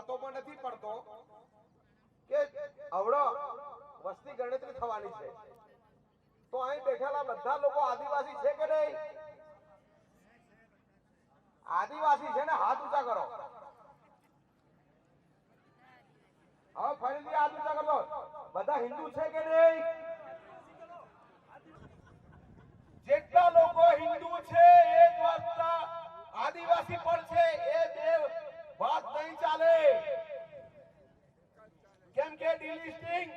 વાતોમાં નથી પડતો કે આવડો વસ્તી ગણતરી થવાની છે, તો અહીં બેઠેલા બધા લોકો આદિવાસી છે કે નહીં? આદિવાસી છે ને? હાથ ઊંચા કરો. હવે ફરીથી હાથ ઊંચા કરો. બધા હિન્દુ છે કે નહીં? જેટલા લોકો હિન્દુ છે એ જ વાતના આદિવાસી પણ છે, એ બે વાત નહીં ચાલે. કેમ કે ડિલિસ્ટિંગ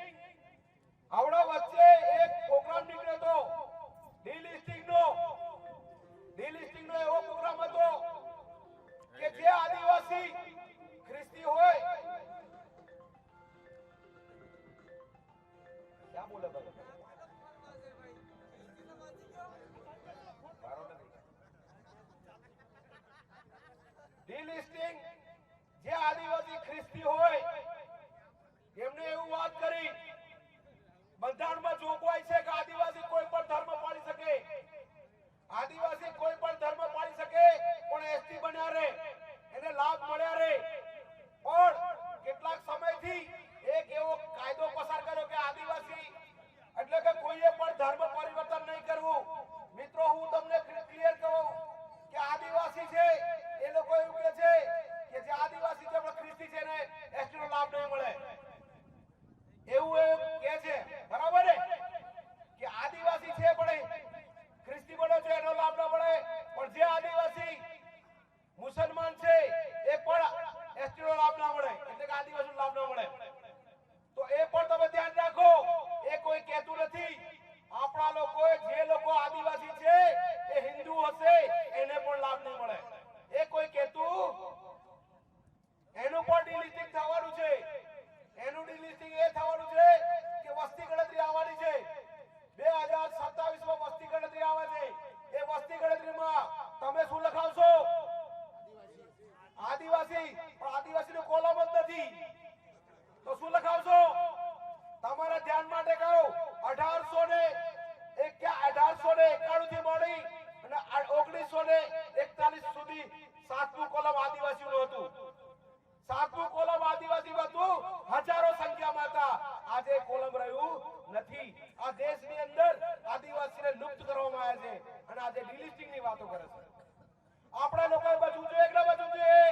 આવડો વચ્ચે એક પ્રોગ્રામ નીકળ્યો હતો, ડિલિસ્ટિંગ નો એવો પ્રોગ્રામ હતો કે જે આદિવાસી ખ્રિસ્તી હોય, ક્યાં બોલે ભાઈ? ડિલિસ્ટિંગ જે આદિવાસી ખ્રિસ્તી હોય એમને એવું વાત કરી, બંધારણમાં જોગવાઈ છે કે આદિવાસી કોઈ પણ ધર્મ પાળી શકે, આદિવાસી કોઈ પણ ધર્મ પાળી શકે, પણ એસટી બન્યા રહે, એને લાભ મળ્યા રહે. પણ કેટલાક સમયથી એક એવો કાયદો પસાર કર્યો કે આદિવાસી એટલે કે કોઈએ પણ ધર્મ પરિવર્તન નહીં કરવું. મિત્રો, હું તમને ક્લિયર કહું કે આદિવાસી છે એ લોકો એવું કહે છે કે જે આદિવાસી છે પણ ખ્રિસ્તી છે ને એસટી નો લાભ નહીં મળે, એવું કહે છે. બરાબર ને? કે આદિવાસી છે પણ ખ્રિસ્તી બનો છે એનો લાભ ન મળે, પણ જે આદિવાસી મુસલમાન છે એ પણ એસટી નો લાભ ના મળે, એટલે કે આદિવાસી નો લાભ ન મળે. તો એ પણ તમે ધ્યાન રાખો, એ કોઈ કહેતું નથી. આપણા લોકોએ જે લોકો આદિવાસી છે એ હિન્દુ હશે એને પણ લાભ નહીં મળે, એ કોઈ કહેતું એનું પણ ડિલિસ્ટિંગ થવાનું છે. એનું ડિલિસ્ટિંગ એ થવાનું છે કે વસ્તી ગણતરી આવવાની છે 2027 માં વસ્તી ગણતરી આવે છે. એ વસ્તી ગણતરીમાં તમે શું લખાવશો? આદિવાસી. પણ આદિવાસીનો કોલમ જ નથી, તો શું લખાવશો? તમારા ધ્યાન માટે કહું, 1891 થી મળી અને 1941 સુધી 7મું કોલમ આદિવાસીનું હતું. 7મું કોલમ આદિવાસી હતું, હજારો સંખ્યામાં હતા. આજે કોલમ રહ્યું નથી. આ દેશની અંદર આદિવાસીને લુપ્ત કરવામાં આવ્યા છે અને આજે ડિલિસ્ટિંગની વાતો કરે છે. આપણા લોકોએ બચવું જોઈએ કે ન બચવું જોઈએ?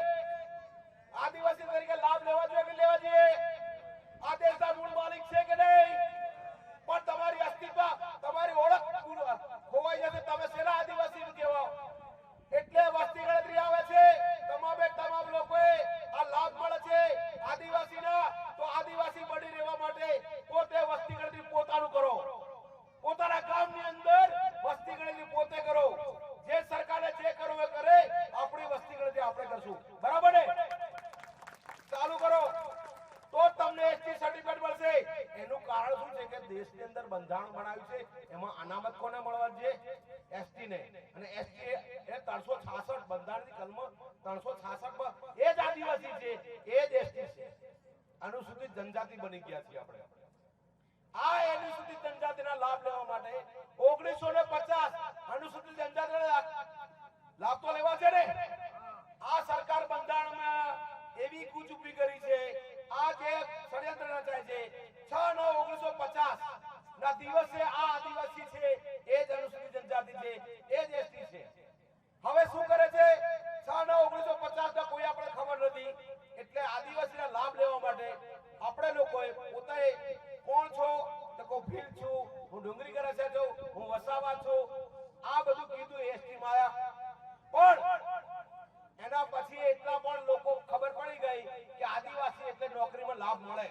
આદિવાસી તરીકે લાભ લેવા જોઈએ કે લેવા જોઈએ? આ દેશના મૂળ માલિક છે કે નહીં? પણ તમારી અસ્તિત્વ, તમારી ઓળખ ખોવાઈ જશે. તમે શેના આદિવાસી કહેવાઓ? એટલે વસ્તી ગણતરી આવે છે, તમામ લોકોએ આ લાભ મળે છે આદિવાસીના. તો આદિવાસી બની રહેવા માટે પોતે વસ્તી ગણતરી પોતાનું કરો, પોતાના ગામની અંદર વસ્તી ગણતરી પોતે કરો. જે સરકારે જે કરવું એ કરે, આપણી વસ્તી ગણતરી આપણે કરશું. બરાબર ને? ચાલુ કરો તો તમને એસટી સર્ટિફિકેટ મળશે. એનું કારણ શું છે કે દેશની અંદર બંધારણ બનાવ્યું છે, એમાં અનામત કોને મળવાની છે? એસટી ને. અને એસટી એ 366 બંધારણની કલમ 366 માં એ જ આદિવાસી છે, એ જ એસટી છે. અનુસૂચિત જનજાતિ બની ગયા છે આપણે. આ અનુસૂચિત જનજાતિના લાભ લેવા માટે 1950 અનુસૂચિત જનજાતિના લાભ તો લેવા છે ને. આ સરકાર બંધારણમાં એવી કૂચ ઊભી કરી છે, આ જે ષડયંત્ર રચાય છે 6/9/1950 ના દિવસે આ આદિવાસી છે એ જ અનુસૂચિત જનજાતિ છે, એ જ એસટી છે. હવે શું કરે છે? 6/9/1950 ના કોઈ આપણે ખબર નથી. એટલે આદિવાસીના લાભ લેવા માટે આપણે લોકોએ પોતે કોણ છો તો કો ભીલ છું, હું ડુંગરી કરે છે છું, હું વસાવા છું, આ બધું કીધું એસટી માં. પણ એના પછી એટલા પણ લોકો ખબર પડી ગઈ કે આદિવાસી એટલે નોકરીમાં લાભ મળે.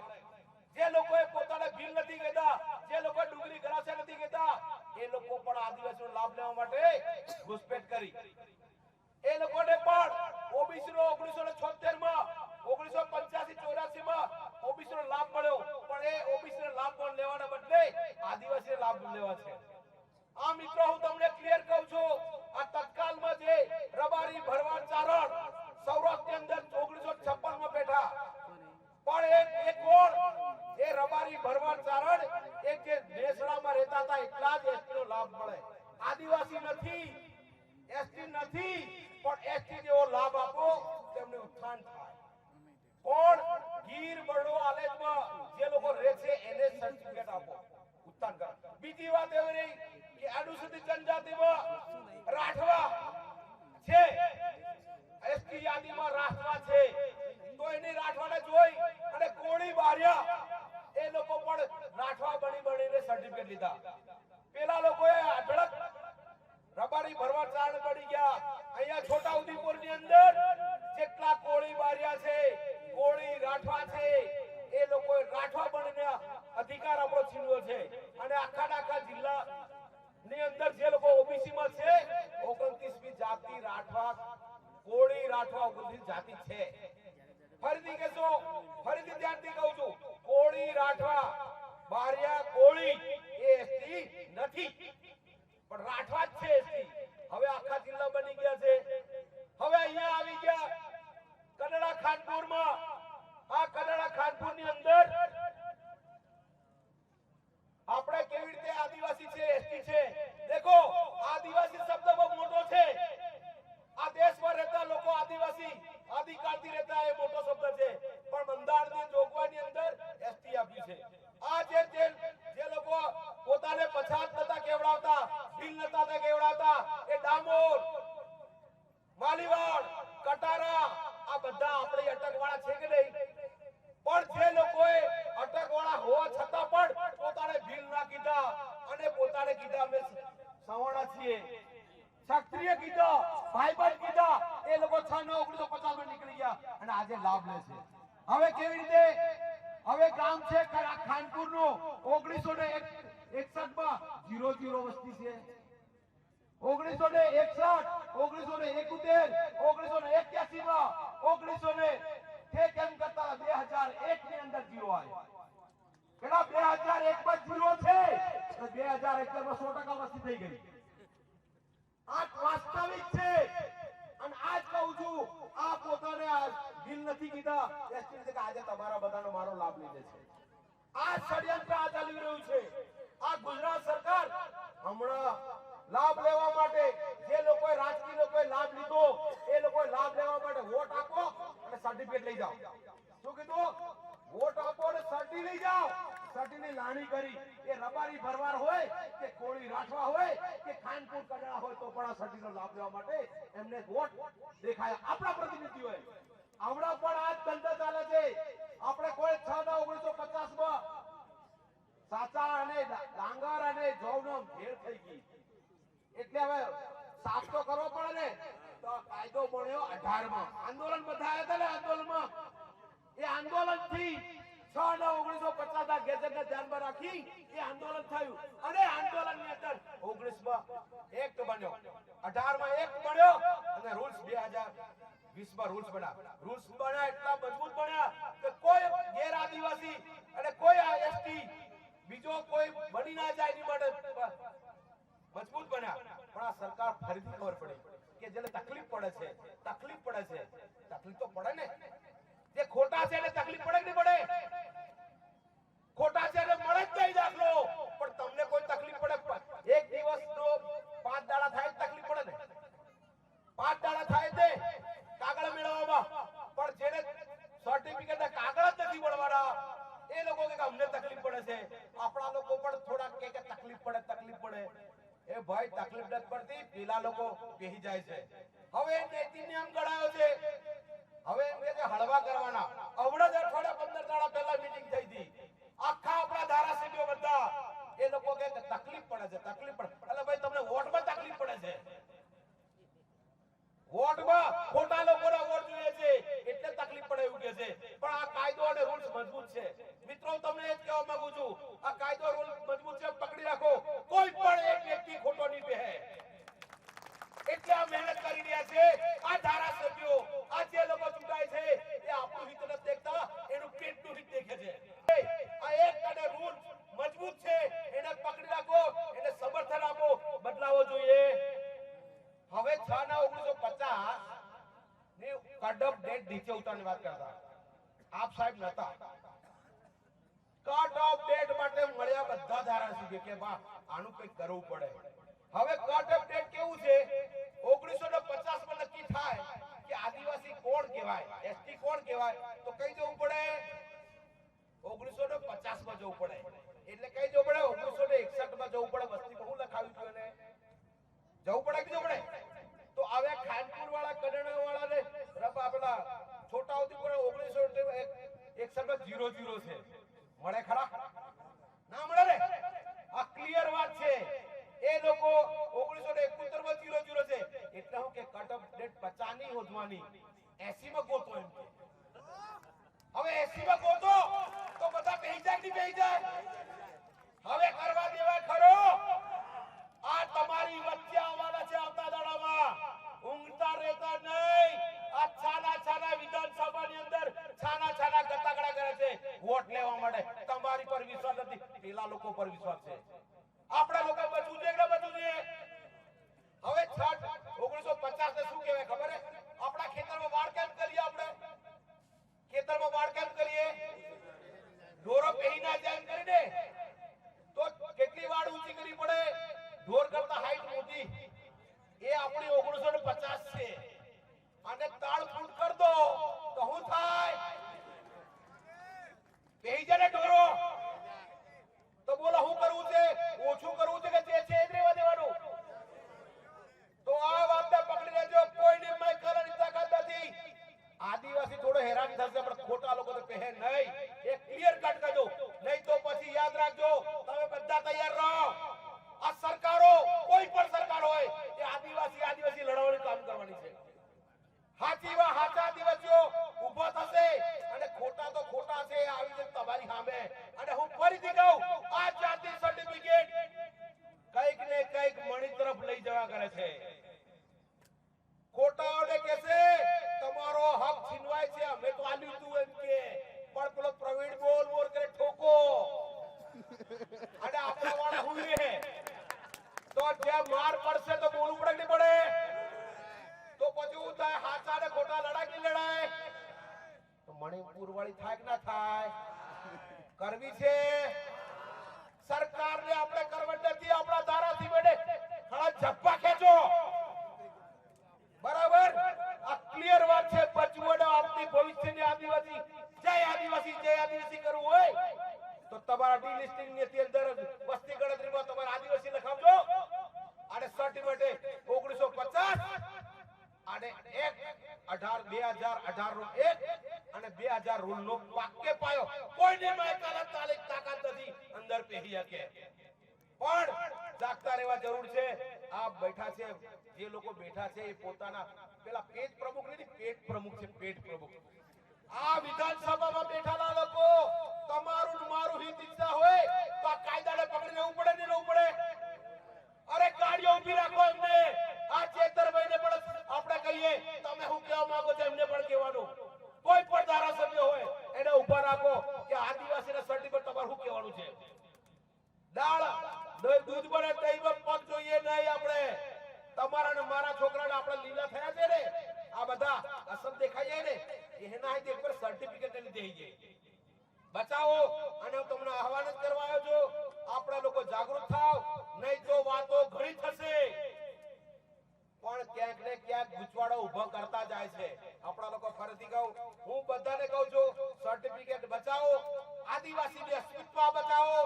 જે લોકોએ પોતાને ભીલ નથી કહેતા, જે લોકો ડુંગરી ઘરાસે નથી કહેતા, એ લોકો પણ આદિવાસીનો લાભ લેવા માટે ઘૂસપેઠ કરી. એ લોકોને પણ ઓબીસી નો 1976 માં 1985-84 માં ઓબીસી નો લાભ મળ્યો, પણ એ ઓબીસી નો લાભ પણ લેવાના બદલે આદિવાસી લાભ લેવા છે. આ મિત્રો, હું તમને ક્લિયર કહું છું, આ તત્કાલમાં જે રબારી રાઠવા ઉપરથી જાતિ છે. ફરીથી કહેશો, ફરીથી ધ્યાનથી કહું છું, કોળી રાઠવા બારિયા કોળી એ એસટી નથી, પણ રાઠવા જ છે એસટી. હવે આખા જિલ્લા બની ગયા છે. હવે અહીંયા આવી ગયા કડડા ખાનપુરમાં. આ કડડા ખાનપુરની અંદર આપણે કેવી રીતે આદિવાસી છે, એસટી છે. દેખો, આદિવાસી શબ્દ બહુ મોટો છે. આ દેશમાં રહેતા લોકો આદિવાસી આદિકાળથી રહેતા એ મોટો શબ્દ છે, પણ બંધારણની જોગવાઈની અંદર એસટી આપ્યું છે. આ જે લોકો પોતાને પછાત નતા કેવડાવતા, ભીલ નતા કેવડાવતા, એ ડામોર, માલીવાડ, કટારા, આ બધા આપણી અટકવાળા છે કે નહીં? પણ જે લોકોએ અટકવાળા હોવા છતાં પણ પોતાને ભીલ ના કીધા અને પોતાને કીધા અમે સવર્ણ છીએ, ક્ષત્રિય કીધા, ભાઈબંધ કીધા, એ લોકો 6/9/1950 માં નીકળી ગયા અને આજે લાભ લે છે. હવે કેવી રીતે? હવે ગામ છે ખાનપુર નું 1961 માં 0 વસ્તી છે. 1961, 1971, 1981 માં, 1900 ઠેક એમ કરતા 2001 ની અંદર 0 આવ્યો. કેટલા 2001 માં 0 છે તો 2011 માં 100% વસ્તી થઈ ગઈ. આ વાસ્તવિક છે. અને આજ કહું છું, આ પોતાને દિલ નથી કીધા એસટી કે આજે તમારા બધાનો મારો લાભ લીધે છે. આ ષડયંત્ર આ ચાલી રહ્યું છે. આ ગુજરાત સરકાર હમણાં લાભ લેવા માટે જે લોકોએ રાજકીય લોકોએ લાભ લીધો, એ લોકોએ લાભ લેવા માટે વોટ આપો અને સર્ટિફિકેટ લઈ જાઓ. શું કીધું? વોટ આપો અને સર્ટી લઈ જાઓ. સર્ટીની લાણી કરી. એ રબારી ભરવાડ હોય કે કોળી રાઠવા હોય કે ખાનપુર કડડા હોય તો પણ આ સર્ટીનો લાભ લેવા માટે એમને વોટ દેખાયા. આપણા પ્રતિનિધિઓએ હમણાં પણ આ ધંધા ચાલે છે. આપણે કોઈ 6/9/1950 માં સાચા અને ડાંગર અને જવનો ભેળ થઈ ગઈ. એટલે હવે સાફ તો કરવો પડે ને. તો કાયદો બન્યો 18 માં. આંદોલન બધા આવ્યા હતા ને, આંદોલનમાં એ આંદોલનથી 6/9/1950 ના ગેજેટને ધ્યાનમાં રાખી એ આંદોલન થયું અને આંદોલનની અંદર 19 માં એક્ટ બન્યો, 18 માં એક્ટ બન્યો અને રૂલ્સ 2020 માં રૂલ્સ બન્યા. રૂલ્સ બન્યા એટલા મજબૂત બન્યા કે કોઈ ગેર આદિવાસી અને કોઈ એસટી બીજો કોઈ બની ના જાય એની માટે મજબૂત બન્યા. પણ આ સરકાર ફરીથી ખબર પડી કે જેને તકલીફ પડે છે, તકલીફ તો પડે ને. જે ખોટા છે એને તકલીફ પડે કે નહીં પડે? ખોટા છે એને મળે જ નહીં દાખલો. પણ તમને કોઈ તકલીફ પડે? એક દિવસનો 5 દાડા થાય તકલીફ પડે ને? 5 દાડા થાય તે કાગળ મેળવવામાં, પણ જેને સર્ટિફિકેટ ના કાગળ જ નથી મળવાના એ લોકો કે અમને તકલીફ પડે છે. આપણા લોકો પણ થોડા કે તકલીફ પડે. એ ભાઈ તકલીફ નથી પડતી, પેલા લોકો બેહી જાય છે. હવે નીતિ નિયમ ઘડાયો છે. હવે એમ કે હળવા કરવાના. હમણાં જ અઠવાડિયા 15 દાડા પહેલા મીટિંગ થઈ હતી. આખા આપણા ધારાસભ્યો બધા એ લોકો કે તકલીફ પડે છે. એટલે ભાઈ તમને વોટમાં તકલીફ પડે છે. વોટમાં ખોટા લોકોના વોટ જોઈએ છે એટલે તકલીફ પડે એવું કે છે. પણ આ કાયદો અને રૂલ્સ મજબૂત છે. મિત્રો તમને એ જ કહેવા માંગુ છું, આ કાયદો રૂલ મજબૂત છે, પકડી રાખો. કોઈ પણ એક વ્યક્તિ ખોટો નહીં બેહે. એટલે આ મહેનત કરી રહ્યા છે આ ધારાસભ્યો. આ જે લોકો ચૂંટાય છે એ આપણું હિત નથી દેખતા, એનું પેટનું હિત દેખે છે. આ એક અને રૂલ મજબૂત છે, એને પકડી રાખો, એને સમર્થન આપો, બદલાવો જોઈએ. હવે 6/9/1950 ની કટ ઓફ ડેટ નીચે ઉતારવાની વાત કરતા આપ સાહેબ નતા. કટ ઓફ ડેટ માટે મળ્યા બધા ધારાસભ્યો કે બા આનું કંઈક કરવું પડે. હવે કટ ઓફ ડેટ કેવું છે? 1950 માં નક્કી થાય કે આદિવાસી કોણ કહેવાય, એસટી કોણ કહેવાય, તો કઈ જવું પડે? 1950 માં જવું પડે. એટલે કઈ જવું પડે? 1961 માં જવું પડે. વસ્તી બહુ લખાવી છે ને જવું પડે કે જવું પડે? તો હવે ખાનપુર વાળા, કડણા વાળા ને પેલા છોટાઉદેપુર 1961 માં 0 છે. મળે ખરા? ના મળે ને. આ ક્લિયર વાત છે. એ લોકો 1971 માં 0 છે. એટલે હું કે કટ ઓફ ડેટ 50 ની હોદવાની 80 માં ગોતો એમ કે. હવે 80 માં ગોતો તો બધા બેહી જાય કે બેહી જાય? હવે કરવા દેવાય ખરો? આ તમારી વચ્ચે આવવાના છે આવતા દાડામાં. ઊંઘતા રહેતા નહીં. આ આપણા લોકો પર વિશ્વાસ છે. આપણા લોકો બચવું છે કે બચવું છે? હવે 1950 ને શું કહેવાય ખબર છે? આપણા ખેતરમાં વાડ કેમ કરીએ? આપણે ખેતરમાં વાડ કેમ કરીએ? ઢોરો પહેરી ના જાય એમ કરીને. તો કેટલી વાડ ઊંચી કરવી પડે? ઢોર કરતા હાઈટ મોટી. એ આપણી 1950 છે. અને તાળ ફૂટ કર દો તો શું થાય? પહેરી જાય ને ઢોરો. તો બોલો શું કરવું છે? ઓછું કરવું છે કે જે છે એ જ રહેવા દેવાનું? તો આ વાતને પકડી લેજો. કોઈને મય કરવાની તાકાત નથી. આદિવાસી થોડો હેરાન થશે પણ ખોટા લોકો તો પહે નહીં. એ ક્લિયર કટ કરજો. નહીં તો પછી યાદ રાખજો, તમે બધા તૈયાર રહો. આ સરકારો, કોઈ પણ સરકાર હોય, એ આદિવાસી લડવાનું કામ કરવાની છે. હાચા આદિવાસીઓ ઊભો થશે અને ખોટા તો ખોટા છે આવી રીતે તમારી સામે. અને હું ફરીથી કહું, આ જાતિ સર્ટિફિકેટ કઈક ને કઈક મણી તરફ લઈ જવા કરે છે. ખોટાઓને કહેશે તમારો હક છીનવાય છે, અમે તો આલ્યું તું એમ કે. પણ પેલો પ્રવીણ બોલ કરે ઠોકો અને આપણા વાળા હુઈએ તો જે માર પડશે તો બોલવું પડે નહીં પડે? તો પછી હું થાય હાચા ને ખોટા લડાઈ લડાય. તો મણિપુર વાળી થાય કે ના થાય? કરવી છે સરકારને. આપણે કરવટ નથી. આપણા ધારાથી બેઠે ઘણા ઝપ્પા ખેંચો. બરાબર? આ ક્લિયર વાત છે. બચવું આપણી ભવિષ્યની આદિવાસી કરવું હોય તો તમારા ડિલિસ્ટિંગ ની અંદર વસ્તી ગણતરીમાં તમારે આદિવાસી લખાવજો. અને સર્ટિફિકેટ 1950 અને 2018 નો એક અને 2000 રૂલ નો વાક્ય પાયો. કોઈને તાકાત નથી અંદર પહેરી શકે. પણ જાગતા રહેવા જરૂર છે. આ બેઠા છે, જે લોકો બેઠા છે એ પોતાના પેલા પેટ પ્રમુખ નથી, પેટ પ્રમુખ છે. પેટ પ્રમુખ આ વિધાનસભામાં બેઠાલા લોકો તમારું મારું હિત ઈચ્છા હોય તો આ કાયદાને પકડી લેવું પડે ને લેવું પડે? અરે ગાડીઓ ઊભી રાખો એમને. આ ચેતરભાઈને પણ આપણે કહીએ, તમે શું કહેવા માંગો છો એમને પણ કહેવાનું. કોઈ પણ ધારાસભ્ય હોય એને ઊભા રાખો કે આદિવાસીના સર્ટિફિકેટ તમારે શું કહેવાનું છે? દાળ દૂધ બને દહીંમાં પગ જોઈએ નહીં. આપણે તમારા ને મારા છોકરાને આપણે લીલા થયા છે ને, આ બધા અસર દેખાઈ જાય ને, એના હાથે એક સર્ટિફિકેટ લીધે જાય. બચાવો. અને હું તમને આહવાન જ કરવા આવ્યો છું, આપણે લોકો જાગૃત થાવ, નહીં તો વાતો ઘણી થશે પણ ક્યાંક ને ક્યાંક ગુચવાડો ઉભો કરતા જાય છે. આપણા લોકો ફરીથી કહું, હું બધાને કહું છું, સર્ટિફિકેટ બચાવો, આદિવાસીની અસ્તિત્વ બચાવો.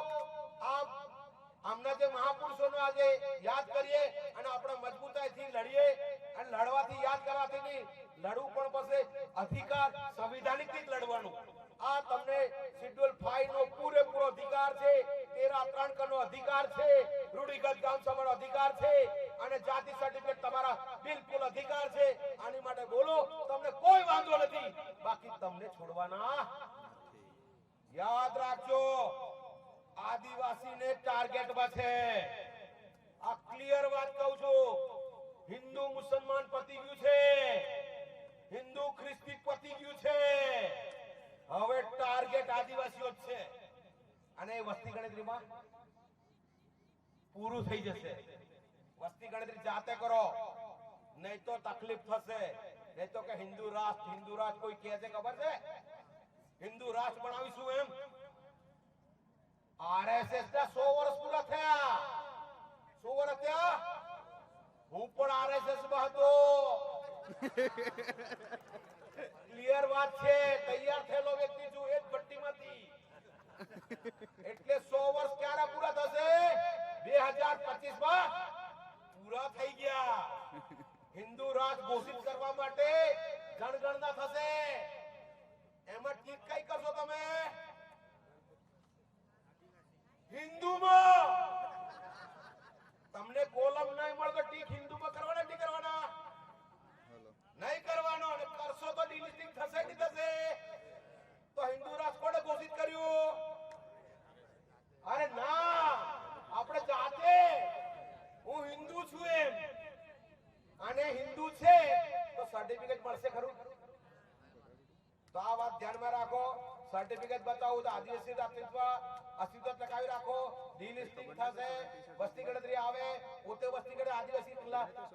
આમના જે મહાપુરુષોનો આજે યાદ કરીએ અને આપણે મજબૂતાઈથી લડીએ. અને લડવાથી યાદ કરવાથી નહીં, લડવું પણ પડશે. અધિકાર સંવિધાનિક થી જ લડવાનું. આ તમને શેડ્યુલ 5 નો પૂરેપૂરો અધિકાર છે. 13 નો અધિકાર છે. રૂઢિગત ગામ સભાનો અધિકાર છે. અને જાતિ સર્ટિફિકેટ તમારા બિલકુલ અધિકાર છે. આની માટે બોલો, તમને કોઈ વાંધો નથી. બાકી તમને છોડવાના યાદ રાખજો. આદિવાસીને ટાર્ગેટમાં છે. આ ક્લિયર વાત કહું છું. હિન્દુ મુસલમાન પતી ગયું છે, હિન્દુ ખ્રિસ્તી પતી ગયું છે. હવે ટાર્ગેટ આદિવાસીઓ જ છે. અને વસ્તી ગણતરીમાં પૂરું થઈ જશે. વસ્તી ગણતરી જાતે કરો, નહીં તો તકલીફ થશે. નહીં તો કે હિન્દુ રાષ્ટ્ર કોઈ કહે છે ખબર છે? હિન્દુ રાષ્ટ્ર બનાવીશું એમ. આરએસએસ ના 100 વર્ષ પૂરા થયા. 100 વર્ષ થયા. હું પણ આરએસએસ માં હતો. ક્લિયર વાત છે. તૈયાર થયેલો વ્યક્તિ છું એ જ ભટ્ટીમાંથી. એટલે 100 વર્ષ ક્યારે પૂરા થશે? 2025 માં પૂરા થઈ ગયા. હિન્દુ રાષ્ટ્ર ઘોષિત કરવા માટે જનગણના થશે. એમાં ઠીક કઈ કરશો તમે? હિન્દુમાં તમને કોલમ નહીં મળતો, ઠીક હિન્દુમાં કરવાના નહીં કરવાના? નહીં કરવાનો. અને કરશો તો ડિલિસ્ટિંગ થશે નહીં થશે? તો હિન્દુ રાષ્ટ્ર કોણે ઘોષિત કર્યું? અરે ના, આપણે જાતે હું હિન્દુ છું એમ અને હિન્દુ છે તો સર્ટિફિકેટ મળશે ખરું? તો આ વાત ધ્યાનમાં રાખો. સર્ટિફિકેટ બતાવું તો આદિવાસી અસ્તિત્વ ટકાવી રાખો, ડિલિસ્ટિંગ થશે, વસ્તી ગણતરી આવે, પોતે વસ્તી ગણતરી આદિવાસી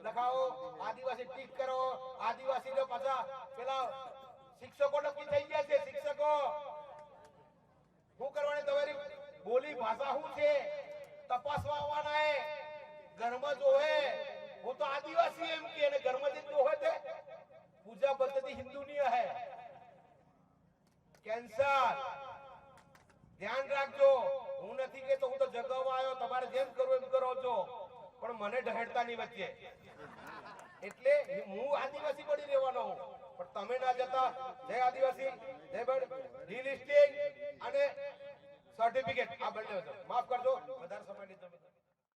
લખાવો, આદિવાસી ટીક કરો, આદિવાસી ને પાછા પેલા શિક્ષકો નક્કી થઈ ગયા છે. શિક્ષકો શું કરવાની તમારી બોલી ભાષા શું છે તપાસવા આવવાના હે, ઘરમાં જોહે હું તો આદિવાસી એમ કે અને ઘરમાં જે જોહે તે પૂજા પદ્ધતિ હિન્દુની હે. કેન્સર ધ્યાન રાખજો. હું નથી કેતો હું તો જગાવવા આવ્યો, તમારે જેમ કરવું એમ કરો છો, પણ મને ઢહેડતા ની વચ્ચે. એટલે હું આદિવાસી બની રહેવાનો હું, પણ તમે ના જતા. જય આદિવાસી, જય બળ, ડિલિસ્ટિંગ અને સર્ટિફિકેટ આ બંને માફ કરજો વધારે સમય નહીં તમે